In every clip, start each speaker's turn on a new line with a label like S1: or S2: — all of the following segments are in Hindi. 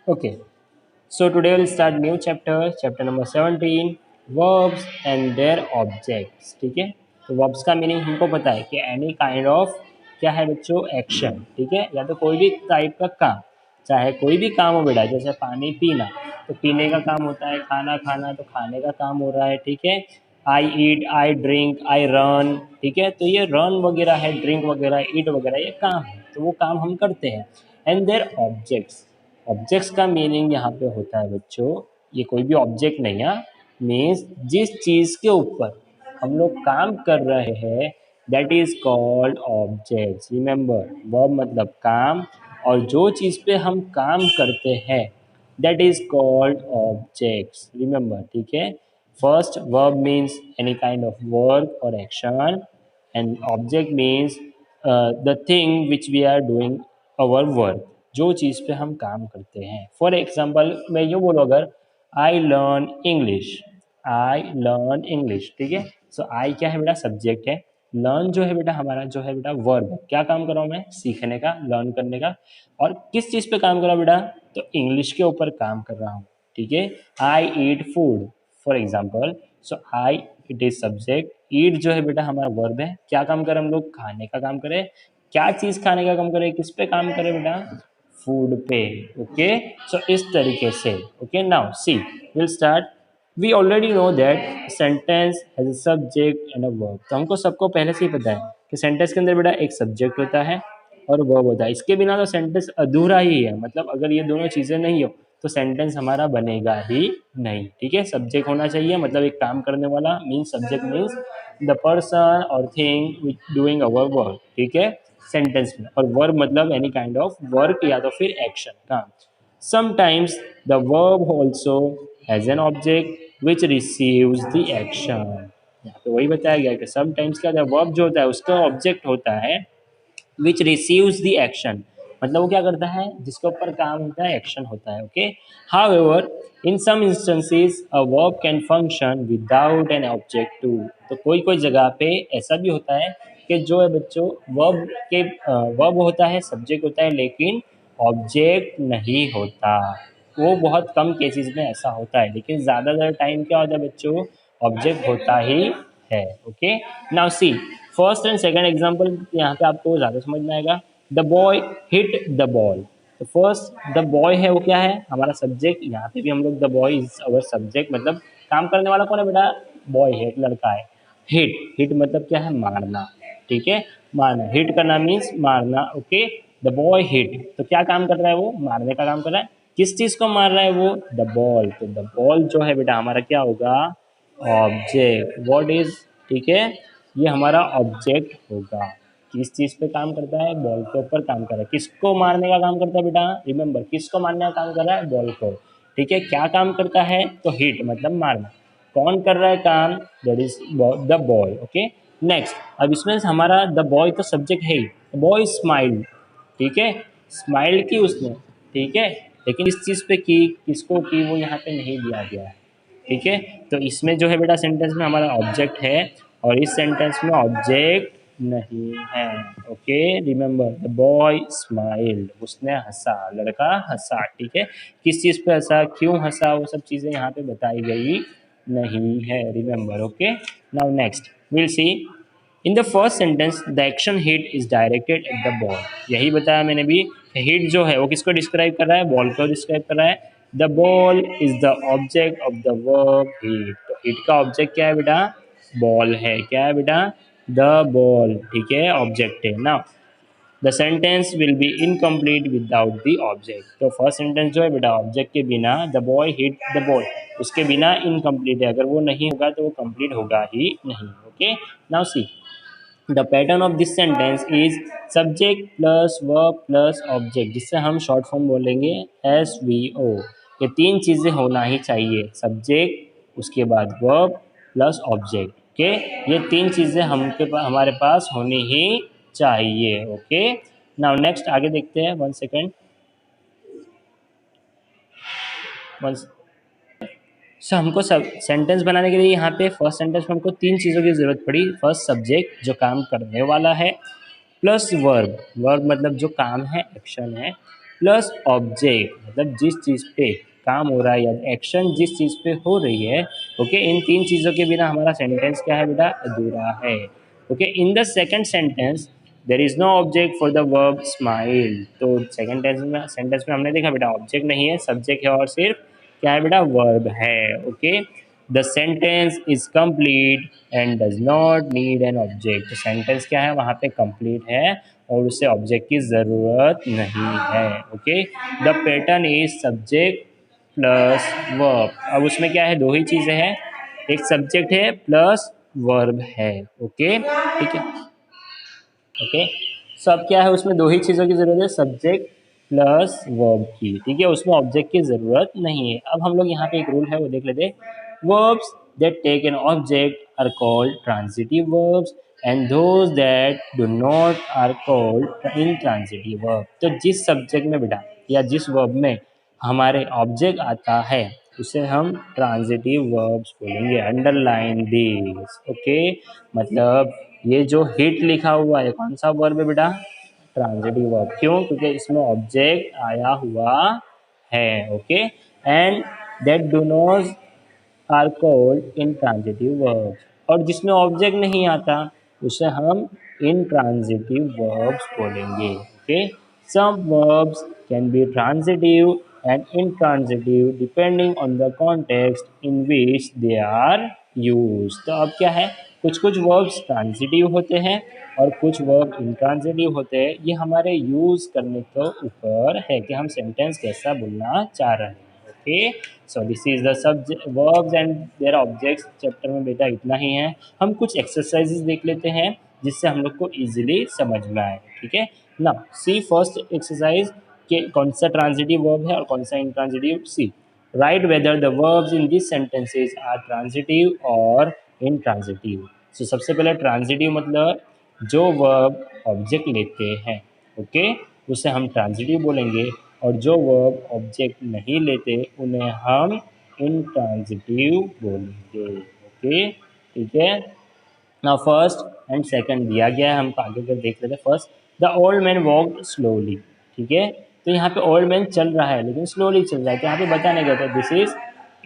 S1: Okay, so today we'll start new chapter number 17, verbs and their objects. ठीक है, तो verbs का मीनिंग हमको पता है कि any kind of क्या है बच्चों, एक्शन। ठीक है, या तो कोई भी टाइप का काम, चाहे कोई भी काम हो बेटा, जैसे पानी पीना तो पीने का काम होता है, खाना खाना तो खाने का काम हो रहा है। ठीक है, I eat, I drink, I run. ठीक है, तो ये रन वगैरह है, ड्रिंक वगैरह, ईट वगैरह, ये काम है, तो वो काम हम करते हैं। एंड देयर ऑब्जेक्ट्स, ऑब्जेक्ट्स का मीनिंग यहाँ पे होता है बच्चों, ये कोई भी ऑब्जेक्ट नहीं है, मीन्स जिस चीज़ के ऊपर हम लोग काम कर रहे हैं that is called objects. Remember, verb मतलब काम, और जो चीज़ पे हम काम करते हैं that is called objects. Remember, ठीक है। First, verb means any kind of work और action, and object means the thing which we are doing our work, जो चीज़ पे हम काम करते हैं। फॉर एग्जाम्पल मैं यूँ बोलूँ, अगर I learn English, I learn English. ठीक है, सो आई क्या है बेटा, सब्जेक्ट है। लर्न जो है बेटा हमारा, जो है बेटा वर्ब, क्या काम कर रहा हूँ मैं, सीखने का, लर्न करने का। और किस चीज़ पे काम कर रहा हूँ बेटा, तो इंग्लिश के ऊपर काम कर रहा हूँ। ठीक है, I eat food for example, so I it is subject, eat जो है बेटा हमारा वर्ब है। क्या काम करें हम लोग, खाने का काम करें। क्या चीज़ खाने का काम करें, किस पे काम करें बेटा, फूड पे। ओके, सो इस तरीके से। Okay, now see, will start. We already know that sentence has a subject and a verb. तो हमको सबको पहले से ही पता है कि सेंटेंस के अंदर बेटा एक सब्जेक्ट होता है और वर्ब होता है। इसके बिना तो सेंटेंस अधूरा ही है, मतलब अगर ये दोनों चीज़ें नहीं हो तो सेंटेंस हमारा बनेगा ही नहीं। ठीक है, सब्जेक्ट होना चाहिए, मतलब एक काम करने वाला, means subject means the person और thing which doing our work. ठीक है, सेंटेंस में। और वर्ब मतलब एनी काइंड ऑफ वर्क या तो फिर एक्शन, काम। Sometimes the verb also has an object which receives the action. यहाँ पे वही बताया गया कि समटाइम्स क्या होता है, वर्ब जो होता है उसका ऑब्जेक्ट होता है विच रिसीव्स द एक्शन, मतलब वो क्या करता है, जिसके ऊपर काम होता है, एक्शन होता है। Okay, however in some instances a verb can function without an object too. तो कोई कोई जगह पे ऐसा भी होता है कि जो है बच्चों, वर्ब के वर्ब होता है, सब्जेक्ट होता है, लेकिन ऑब्जेक्ट नहीं होता। वो बहुत कम केसेस में ऐसा होता है, लेकिन ज़्यादातर टाइम क्या होता है बच्चों, ऑब्जेक्ट होता ही है। Okay, now C, first and second example यहाँ पे आपको ज़्यादा समझ में आएगा। The boy hit the ball. तो फर्स्ट द बॉय है, वो क्या है, हमारा सब्जेक्ट। यहाँ पे भी हम लोग the boy is our subject, मतलब काम करने वाला कौन है बेटा, बॉय है, एक लड़का है। हिट, हिट मतलब क्या है, मारना। ठीक है, मारना, हिट करना मीन्स मारना। ओके, द बॉय हिट, तो क्या काम कर रहा है वो, मारने का काम कर रहा है। किस चीज़ को मार रहा है वो, द बॉल। तो द बॉल जो है बेटा हमारा क्या होगा, ऑब्जेक्ट। व्हाट इज, ठीक है, ये हमारा ऑब्जेक्ट होगा। किस चीज़ पे काम करता है, बॉल के ऊपर काम कर रहा है। किसको मारने का काम करता है बेटा, रिमेंबर, किसको मारने का काम कर रहा है, बॉल को। ठीक है, क्या काम करता है, तो हिट मतलब मारना। कौन कर रहा है काम, that is the boy. Okay, next, अब इसमें हमारा द बॉय तो सब्जेक्ट है ही। बॉय स्माइल, ठीक है, स्माइल की उसने। ठीक है, लेकिन इस चीज़ पे की, किसको की, वो यहाँ पे नहीं दिया गया है। ठीक है, तो इसमें जो है बेटा सेंटेंस में हमारा ऑब्जेक्ट है और इस सेंटेंस में ऑब्जेक्ट नहीं है। Okay, remember, the boy smiled, उसने हंसा, लड़का हंसा। ठीक है, किस चीज़ पे हंसा, क्यों हंसा, वो सब चीज़ें यहाँ पे बताई गई नहीं है। Remember, okay, now next will see. In the first sentence the action hit is directed at the ball. यही बताया मैंने भी, हिट जो है वो किसको डिस्क्राइब कर रहा है, बॉल को डिस्क्राइब कर रहा है। The ball is the object of the verb hit. तो हिट का ऑब्जेक्ट क्या है बेटा, बॉल है। क्या है बेटा, द बॉल। ठीक है, ऑब्जेक्ट है ना। The sentence will be incomplete without the object. तो फर्स्ट सेंटेंस जो है बेटा ऑब्जेक्ट के बिना, the boy hit the ball, उसके बिना इनकम्प्लीट है। अगर वो नहीं होगा तो वो कंप्लीट होगा ही नहीं। Okay, now C, the pattern of this sentence is subject plus verb plus object, जिससे हम शॉर्ट फॉर्म बोलेंगे SVO। ये तीन चीज़ें होना ही चाहिए, सब्जेक्ट, उसके बाद वर्ब प्लस ऑब्जेक्ट। ओके, ये तीन चीज़ें हमारे पास होनी ही चाहिए। ओके, नाउ नेक्स्ट आगे देखते हैं। One second, one. सो हमको सब सेंटेंस बनाने के लिए यहाँ पे फर्स्ट सेंटेंस में हमको तीन चीज़ों की ज़रूरत पड़ी। फर्स्ट सब्जेक्ट जो काम करने वाला है, प्लस वर्ब, वर्ब मतलब जो काम है, एक्शन है, प्लस ऑब्जेक्ट, मतलब जिस चीज़ पे काम हो रहा है या एक्शन जिस चीज़ पे हो रही है, ओके, इन तीन चीज़ों के बिना हमारा सेंटेंस क्या है बेटा, अधूरा है। Okay, in the second sentence there is no object for the verb smile. तो सेकंड सेंटेंस में हमने देखा बेटा ऑब्जेक्ट नहीं है, सब्जेक्ट है और सिर्फ क्या है बेटा, वर्ब है। Okay, the sentence is complete and does not need an object. तो सेंटेंस क्या है, वहाँ पे कंप्लीट है और उसे ऑब्जेक्ट की ज़रूरत नहीं है। Okay, the pattern is subject plus verb. अब उसमें क्या है, दो ही चीज़ें हैं, एक सब्जेक्ट है प्लस वर्ब है। ओके, ठीक है। ओके, सो अब क्या है, उसमें दो ही चीज़ों की ज़रूरत है, सब्जेक्ट प्लस वर्ब की। ठीक है, उसमें ऑब्जेक्ट की ज़रूरत नहीं है। अब हम लोग यहाँ पे एक रूल है वो देख लेते हैं। Verbs that take an object are called transitive verbs and those that do not are called intransitive verb. तो जिस सब्जेक्ट में बेटा या जिस वर्ब में हमारे ऑब्जेक्ट आता है उसे हम ट्रांजिटिव वर्ब्स बोलेंगे। Underline this. ओके, मतलब ये जो हिट लिखा हुआ है कौन सा वर्ब है बेटा, ट्रांजिटिव वर्ब। क्यों, क्योंकि इसमें ऑब्जेक्ट आया हुआ है। Okay, and that do not are called intransitive verbs. और जिसमें ऑब्जेक्ट नहीं आता उसे हम इंट्रांजिटिव वर्ब्स बोलेंगे। Okay, some verbs can be transitive and intransitive depending on the context in which they are used। तो अब क्या है, कुछ कुछ वर्ब्स ट्रांजिटिव होते हैं और कुछ वर्ब इंट्रांजिटिव होते हैं। ये हमारे यूज़ करने के ऊपर है कि हम सेंटेंस कैसा बोलना चाह रहे हैं। Okay, so this is the subject verbs and their objects chapter में बेटा इतना ही है। हम कुछ एक्सरसाइजेस देख लेते हैं जिससे हम लोग को इजीली समझ में आए। ठीक है ना, सी फर्स्ट एक्सरसाइज के कौन सा ट्रांजिटिव वर्ब है और कौन सा intransitive. See, write whether the verbs in this sentences are transitive और इंट्रांजिटिव। सो सबसे पहले ट्रांजिटिव मतलब जो वर्ब ऑब्जेक्ट लेते हैं, ओके, उसे हम ट्रांजिटिव बोलेंगे, और जो वर्ब ऑब्जेक्ट नहीं लेते उन्हें हम इंट्रांजिटिव बोलेंगे। ओके, ठीक है ना। फर्स्ट एंड सेकंड दिया गया है, हमको आगे कर देख लेते हैं। First, the old man walked slowly. ठीक है, तो यहाँ पे ओल्ड मैन चल रहा है लेकिन स्लोली चल रहा है, तो यहाँ पे बताने गया था this is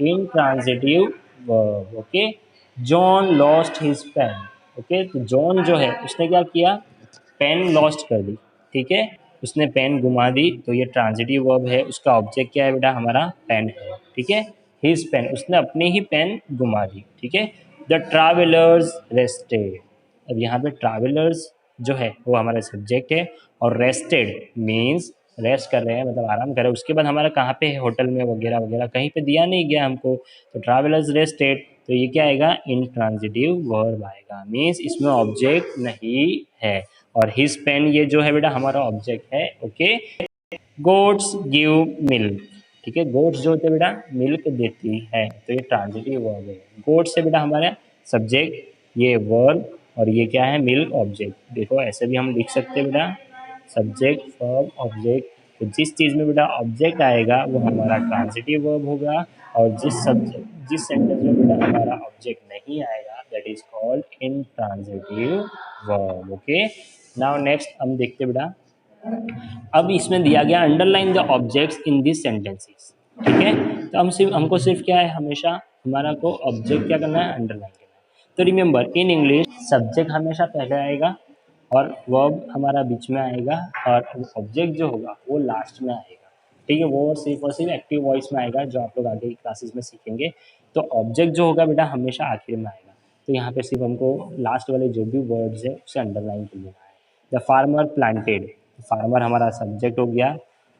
S1: intransitive verb. Okay, John lost his pen. Okay, तो जॉन जो है उसने क्या किया, पेन लॉस्ट कर दी। ठीक है, उसने पेन घुमा दी, तो ये ट्रांजिटिव वर्ब है। उसका ऑब्जेक्ट क्या है बेटा, हमारा पेन है। ठीक है, हिज पेन, उसने अपनी ही पेन घुमा दी। ठीक है, द ट्रैवलर्स रेस्टेड। अब यहाँ पे ट्रैवलर्स जो है वो हमारा सब्जेक्ट है और रेस्टेड मीन्स रेस्ट कर रहे हैं, मतलब आराम कर रहे हैं। उसके बाद हमारा कहाँ पे है, होटल में वगैरह वगैरह, कहीं पे दिया नहीं गया हमको। तो ट्रैवलर्स रेस्टेड, तो ये क्या आएगा, इंट्रांजिटिव वर्ब आएगा, मीन्स इसमें ऑब्जेक्ट नहीं है। और हिज पेन ये जो है बेटा हमारा ऑब्जेक्ट है। Okay, goats give milk. ठीक है, गोट्स जो होते हैं बेटा मिल्क देती है, तो ये ट्रांजिटिव वर्ब है। गोट से बेटा हमारा सब्जेक्ट, ये वर्ब, और ये क्या है, मिल्क ऑब्जेक्ट। देखो ऐसे भी हम लिख सकते हैं बेटा, सब्जेक्ट वर्ब ऑब्जेक्ट। तो जिस चीज़ में बेटा ऑब्जेक्ट आएगा वो हमारा ट्रांजिटिव वर्ब होगा, और जिस सेंटेंस में बेटा हमारा ऑब्जेक्ट नहीं आएगा that is called intransitive verb. Okay, now next हम देखते बेटा। अब इसमें दिया गया underline the objects in this sentences. ठीक है, तो हमको सिर्फ क्या है, हमेशा हमारा को ऑब्जेक्ट क्या करना है, अंडरलाइन करना है। तो रिमेंबर, इन इंग्लिश सब्जेक्ट हमेशा पहले आएगा और वर्ब हमारा बीच में आएगा और ऑब्जेक्ट जो होगा वो लास्ट में आएगा। ठीक है, वो सिर्फ और सिर्फ एक्टिव वॉइस में आएगा, जो आप लोग आगे की क्लासेस में सीखेंगे। तो ऑब्जेक्ट जो होगा बेटा हमेशा आखिर में आएगा। तो यहाँ पे सिर्फ हमको लास्ट वाले जो भी वर्ड्स है उसे अंडरलाइन कर लेना है। द फार्मर प्लांटेड, फार्मर हमारा सब्जेक्ट हो गया,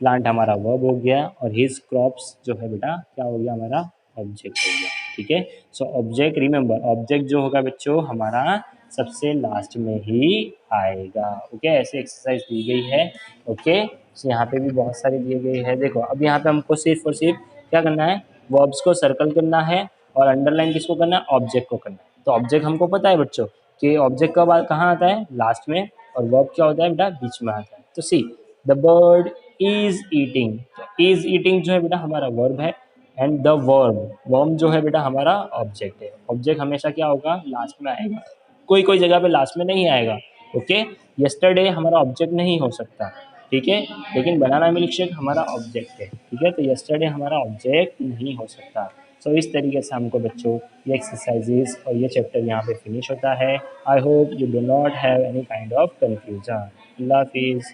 S1: प्लांट हमारा वर्ब हो गया, और हिज क्रॉप्स जो है बेटा क्या हो गया, हमारा ऑब्जेक्ट हो गया। ठीक है, सो ऑब्जेक्ट, रिमेंबर ऑब्जेक्ट जो होगा बच्चों हमारा सबसे लास्ट में ही आएगा। ओके, ऐसे एक्सरसाइज दी गई है। ओके, सो यहाँ पे भी बहुत सारी दी गई है। देखो अब यहाँ पे हमको सिर्फ और सिर्फ क्या करना है, वर्ब्स को सर्कल करना है और अंडरलाइन किसको करना है, ऑब्जेक्ट को करना है। तो ऑब्जेक्ट हमको पता है बच्चों कि ऑब्जेक्ट कब कहाँ आता है, लास्ट में, और वर्ब क्या होता है बेटा, बीच में आता है। तो see, the bird is eating. Is eating जो है बेटा हमारा वर्ब है, एंड द वर्ब जो है बेटा हमारा ऑब्जेक्ट है। ऑब्जेक्ट हमेशा क्या होगा, लास्ट में आएगा, कोई कोई जगह पे लास्ट में नहीं आएगा। ओके, यस्टरडे हमारा ऑब्जेक्ट नहीं हो सकता, ठीक है, लेकिन बनाना मिल्क शेक हमारा ऑब्जेक्ट है, ठीक है, तो यस्टरडे हमारा ऑब्जेक्ट नहीं हो सकता। सो इस तरीके से हमको बच्चों ये एक्सरसाइजेज और ये चैप्टर यहाँ पे फिनिश होता है। I hope you do not have any kind of confusion. अल्लाह हाफिज़।